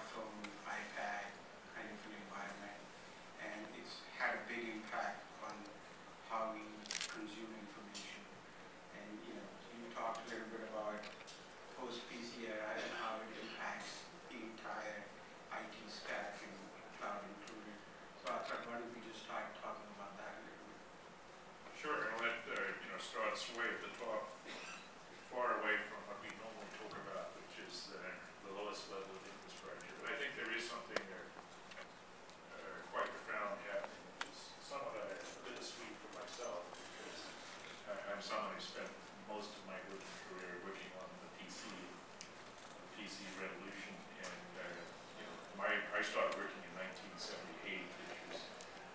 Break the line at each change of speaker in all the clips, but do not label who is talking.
smartphone, iPad kind of an environment, and it's had a big impact on how we consume information. And you talked a little bit about post-PC era and how it impacts the entire IT stack and cloud included. So I thought, why don't we just start talking about that a little bit?
Sure, and let starts way at the top, far away from what we normally talk about, which is the lowest level of infrastructure. But I think there is something there quite profound happening, which is somewhat a bittersweet for myself, because I'm someone who spent most of my working career working on the PC revolution, and I started working in 1978, which was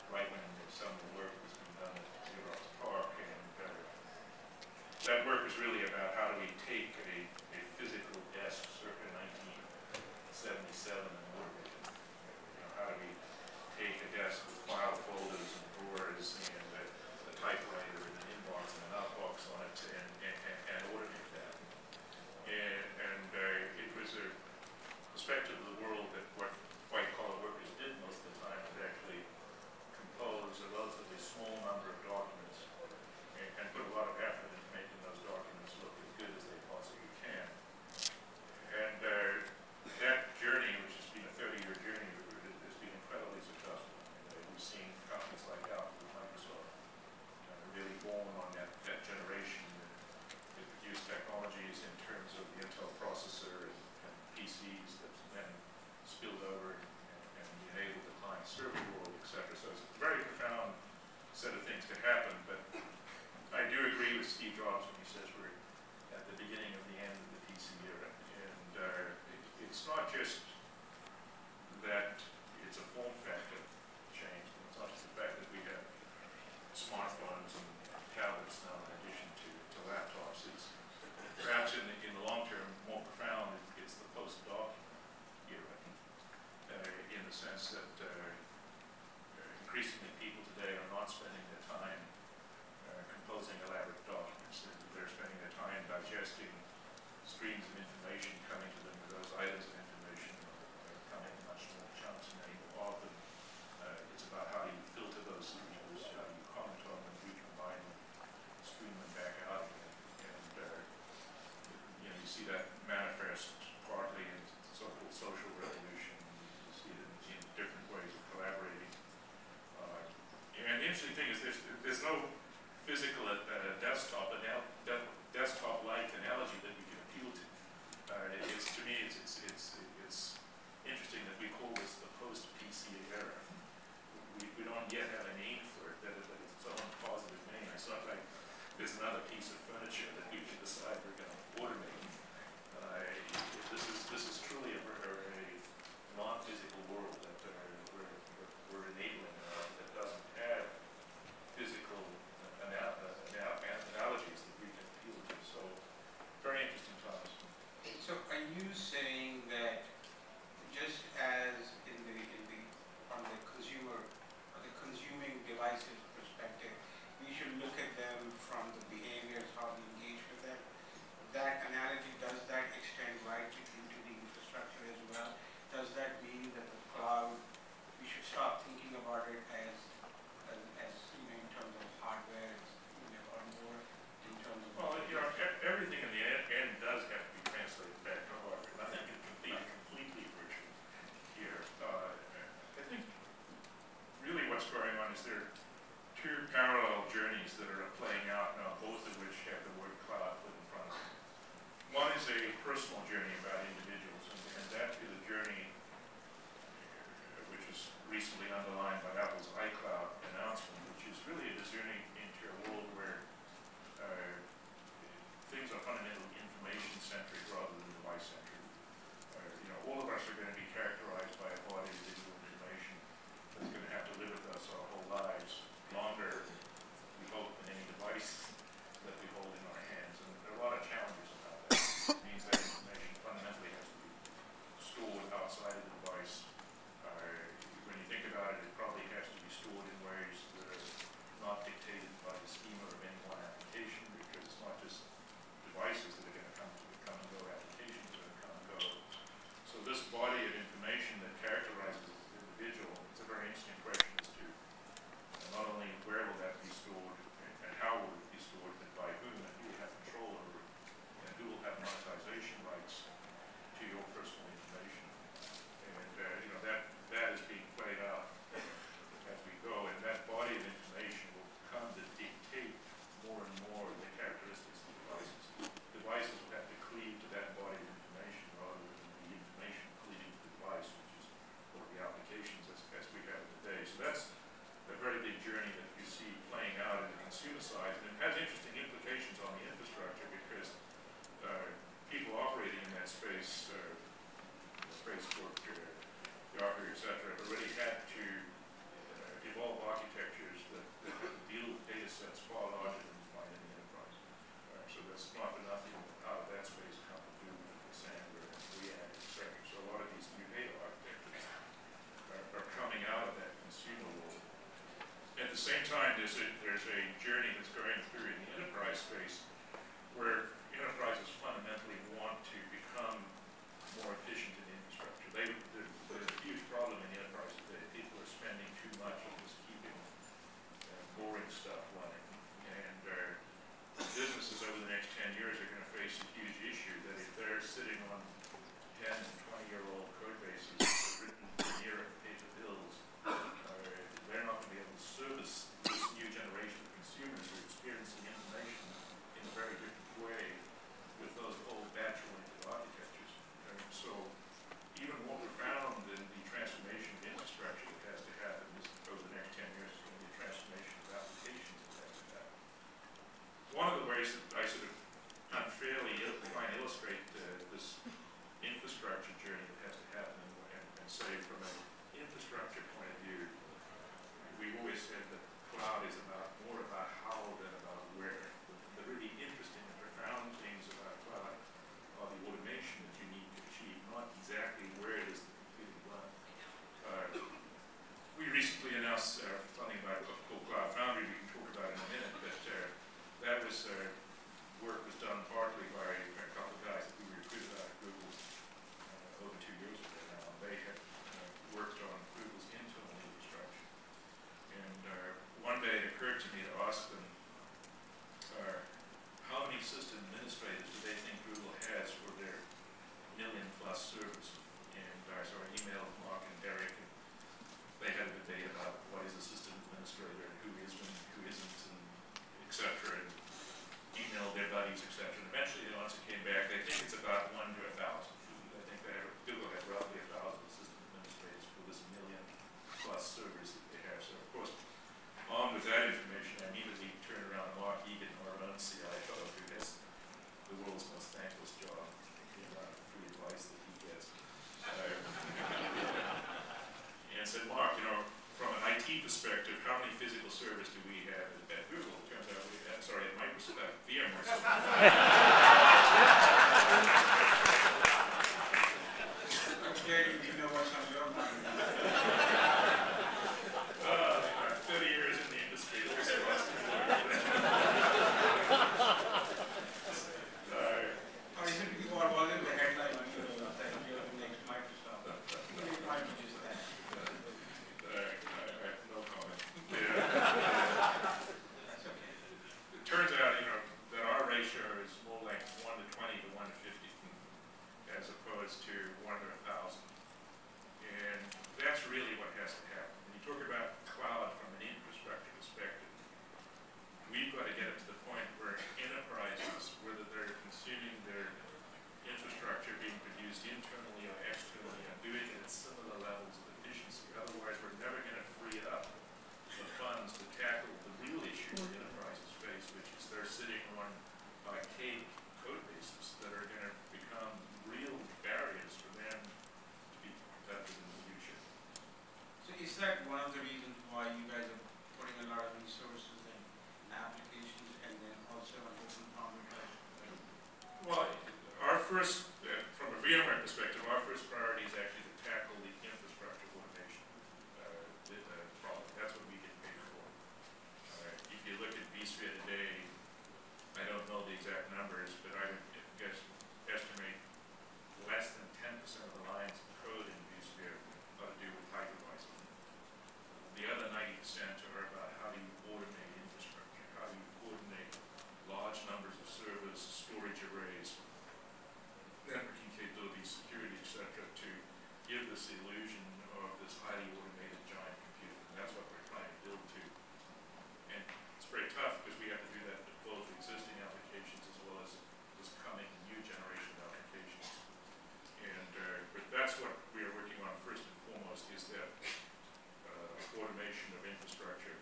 right when some of the work was being done at Xerox PARC, and that work was really about how do we take a physical desk circa 1977 and automate it. How do we take a desk with file folders and drawers and a typewriter and an inbox and an outbox on it and automate that. And it was a perspective of the world that what white-collar workers did most of the time was actually compose a relatively small number of documents and put a lot of effort into making those documents look as good as they possibly can. And that journey, which has been a 30-year journey, has been incredibly successful. We've seen companies like Apple and Microsoft really born on that generation that produced technologies in terms of the Intel processor and PCs that then spilled over and enabled the client-server world, etc. So it's a very profound set of things to happen, but I do agree with Steve Jobs when he says we're at the beginning of the end of the PC era. And it's not just that it's a form factor change. It's not just the fact that we have smartphones and tablets now in addition to laptops. It's perhaps in the long term more profound. It's the post-doc era, in the sense that increasingly people today are not spending their time composing elaborate documents. They're spending their time digesting streams of information coming to them, where those items of information come in much more chunks and many more often. It's about how do you filter those signals, how do you comment on them, recombine them, stream them back out again. And you see that manifest partly in so-called social revolution. You see it in different ways of collaborating. And the interesting thing is there's no physical desktop desktop-like analogy that we can appeal to. To me, it's interesting that we call this the post-PC era. We don't yet have a name for it, that it's its own positive name. It's not like there's another piece of furniture that we can decide we're going to automate. This is truly a non-physical world that we're enabling that doesn't have physical analogies that we can appeal to. So, very interesting times.
So, are you saying that just as on the consumer or the consuming devices perspective, we should look at them from the behaviors, how we engage with them? That analogy, does that extend right into the infrastructure as well? Does that mean that the cloud, we should stop thinking about it as in terms of hardware, or more in terms of...
Well, everything in the end does have to be translated back to hardware. Nothing can be completely virtual here. I think really what's going on is there are two parallel journeys that are playing out now, both of which have the word cloud put in front of them. One is a personal journey about individuals, and that is a journey which is recently underlined by Apple's iCloud announcement, which is really a journey into a world where things are fundamentally information-centric rather than device-centric. All of us are going to be characterized by a body of digital information that's going to have to live with us our whole lives, longer, we hope, than any device that we hold in our hands. And there are a lot of challenges about that. It means that information fundamentally has to be stored outside of the device. When you think about it, it probably has to be stored in ways that are not dictated by the schema of any one application, because it's not just devices that are going to come and go, applications are going to come and go. So this body of information that characterizes the individual, it's a very interesting question as to not only where will that be stored and how will it be stored, but by whom and who will have control over it, and who will have monetization rights to your personal information. And that is being played out as we go, and that body of information will come to dictate more and more the characteristics of devices. Devices will have to cleave to that body of information rather than the information cleaving to the device, which is one of the applications as we have it today. So that's a very big journey that you see playing out in the consumer side, and it has interesting implications on the infrastructure because people operating in that space, Facebook, Yahoo, etc., have already had to evolve architectures that deal with data sets far larger than you find in the enterprise. So that's not for nothing out of that space come to do with Cassandra and React, etc. So a lot of these new data architectures are coming out of that consumer world. At the same time, there's a journey that's going through in the enterprise space where enterprises fundamentally want to become more efficient in infrastructure. There's a huge problem in the enterprise today. People are spending too much on just keeping boring stuff running. And businesses over the next 10 years are going to face a huge issue that if they're sitting on 10 and 20-year-old code bases written near paper bills, they're not going to be able to service this new generation of consumers who are experiencing information in a very different way with those old batch-oriented architectures. So even more profound than the transformation of infrastructure that has to happen over the next 10 years is going to be a transformation of applications that has to happen. One of the ways that I sort of unfairly try and illustrate this infrastructure journey that has to happen and say from an infrastructure point of view, we've always said that cloud is more about how than about where. The really interesting and profound things about cloud are the automation that you need to achieve, not exactly where it is the computing run. We recently announced something about called Cloud Foundry. We can talk about it in a minute, but that was work was done partly by a couple of guys that we recruited out of Google over 2 years ago now. They had worked on Google's internal infrastructure. And one day it occurred to me to ask them, how many system administrators do they think Google has for their million-plus servers? And so I emailed Mark and Derek, and they had a debate about what is a system administrator and who is one, who isn't, and et cetera, and emailed their buddies, et cetera. And eventually the answer came back, they think it's about 1 to 1,000. I think Google has roughly 1,000 system administrators for this million-plus servers that they have. So of course, armed with that information, I immediately turned around to Mark Egan, our own CIO, who has the world's most thankless job, the amount of free advice that he gets. And said, Mark, from an IT perspective, how many physical servers do we have at Google? It turns out we have, sorry, at Microsoft, VMware.
I'm scared you know what's on your mind.
30 years in the industry, there's a lot to learn.
Or was it the headline that you're the next Microsoft? It might be just that.
No comment.
That's okay.
It turns out, that our ratio is more like 1 to 20 to 1 to 50, as opposed to 1 to 1,000. And that's really what has to happen. When you talk about cloud from an infrastructure perspective, we've got to get it to the point where enterprises, whether they're consuming their infrastructure being produced internally or externally, are doing it at similar levels of efficiency. Otherwise, we're never going to free up the funds to tackle the real issue that enterprises face, which is they're sitting on archaic code bases that are going to become real barriers for them to be productive in the future.
So is that one of the reasons why you guys are putting a lot of resources in applications and then also on open foundry?
Well, our first, from a VMware perspective, our first priority is actually to tackle the infrastructure automation problem. That's what we get paid for. If you look at vSphere today, I don't know the exact numbers, but I would estimate less than 10% of the lines this illusion of this highly automated giant computer. And that's what we're trying to build to. And it's very tough because we have to do that to both existing applications as well as this coming new generation of applications. And but that's what we are working on first and foremost, is that automation of infrastructure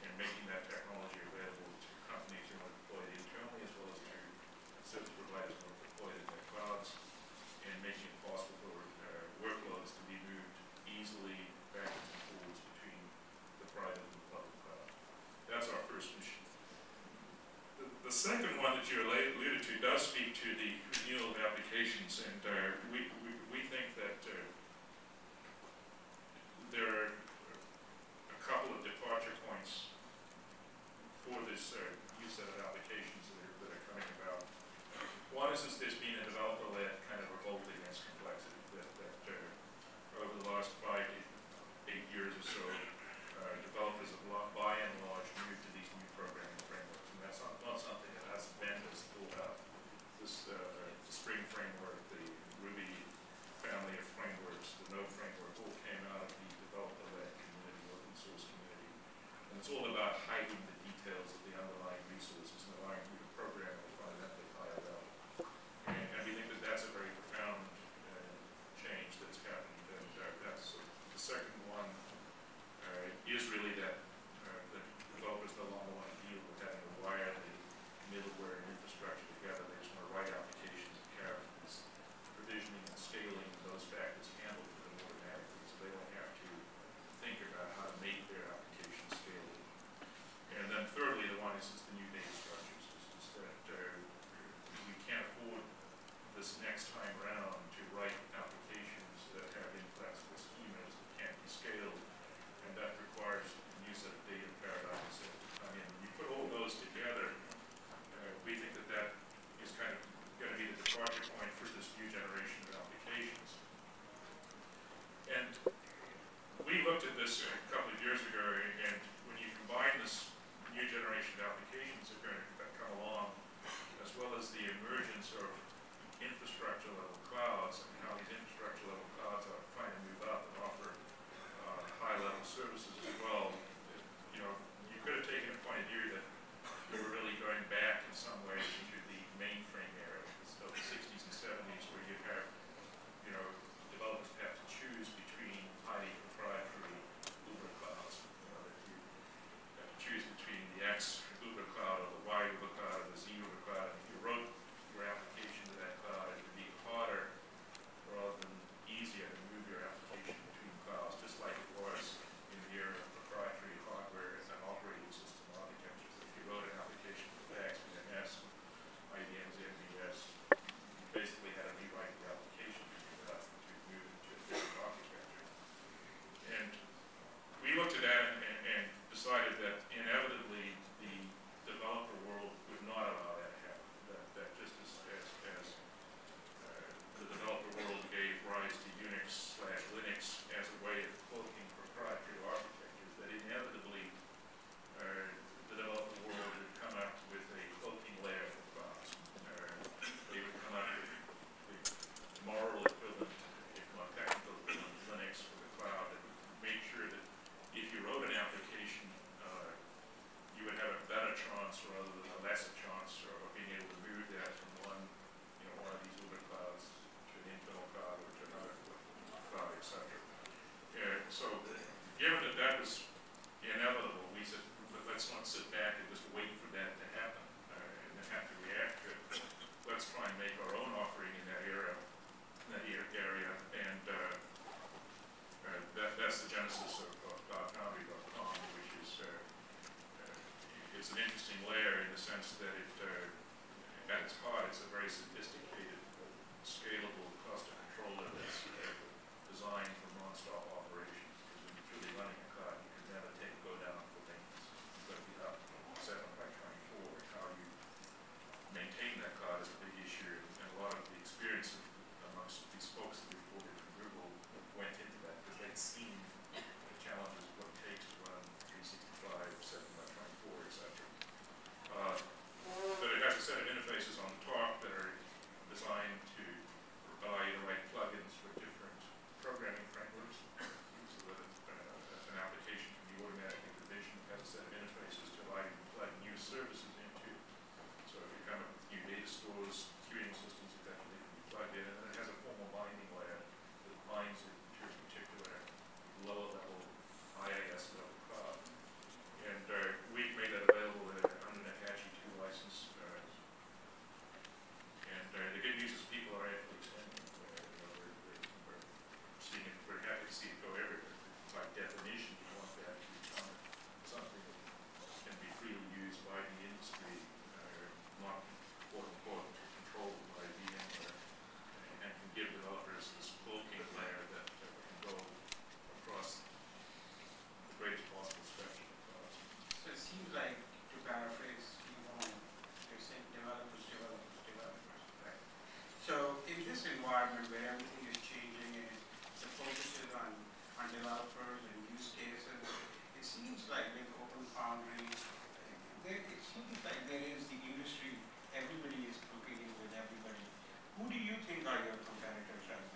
and making that technology available to companies who want to deploy it internally as well as to service providers who want to deploy it in their clouds, and making it possible for workloads to be moved easily backwards and forwards between the private and the public cloud. That's our first mission. The second one that you alluded to does speak to the renewal of applications, and we think that there are a couple of departure points for this new set of applications that are coming about. One is there's been a developer-led kind of revolt against complexity that over the last 5 to 8 years or so, developers have by and large moved to these new programming frameworks, and that's not something that has vendors pulled out. This the Spring framework, the Ruby family of frameworks, the Node framework, all came out of the developer-led community, open source community, and it's all about hiding the details of the underlying resources and allowing you to program at a fundamentally higher level. And we think that that's a very profound change that's happened, and that's the second one is really that the developers no longer want to deal with having to wire the middleware and infrastructure together. They just want to write applications and characters, provisioning and scaling, and those factors handled for them automatically, so they don't have to think about how to make their application scalable. And then thirdly, the one is the new data structures. Is that we can't afford this next time around to write applications that have inflexible schemas that can't be scaled, and that requires a new set of data paradigms that come in. When you put all those together, we think that that is kind of going to be the departure point for this new generation of applications. And we looked at this a couple of years ago, and when you combine this new generation of applications that are going to come along, as well as the emergence of infrastructure level clouds and how these infrastructure level clouds are trying to move up and offer high level services as well, you know, you could have taken a point of view that we were really going back in some ways into the mainframe era of the 60s and 70s, where you have, you know, developers have to choose between highly proprietary Uber clouds. You know, that you have to choose between the X Uber cloud or the Y Uber cloud or the Z Uber cloud. And if you wrote your application to that cloud, it would be harder rather than easier to move your application between clouds, just like it was in the era of proprietary hardware and operating system architectures. If you wrote an application with XBMS, IBM's MVS, you basically had to rewrite the application to move it to a different architecture. And we looked at that and decided that inevitably the developer world would not allow that to happen. That just as the developer world gave rise to Unix/Linux as a way of cloaking proprietary architectures, that inevitably the developer world would come up with a cloaking layer for clouds. They would come up with the moral equivalent, if not technical equivalent, of Linux for the cloud, and make sure that if you wrote an application, you would have a better chance rather than a lesser chance of being able to move that from one of these Uber clouds to an internal cloud or to another cloud, etc. So given that that was inevitable, we said, let's not sit back and just wait for that to happen and then have to react to it. Let's try and make our own offering in that area, and that's the genesis of cloudfoundry.com, which is it's an interesting layer in the sense that it, at its heart, it's a very sophisticated, scalable cluster controller that's designed for non-stop operations. Because when you're truly running a cloud, you can never go down for maintenance. You've got to be up 7 by 24, and how you maintain that cloud is a big issue, and a lot of the experience amongst these folks that reported from Google went into that, because they'd seen the challenges of what it takes to run 365, 7 by 24, etc. But it has a set of interfaces on the top that are designed to allow you to write plugins for different programming
developers and use cases. It seems like with Open Foundry, it seems like there is the industry, everybody is competing with everybody. Who do you think are your competitors right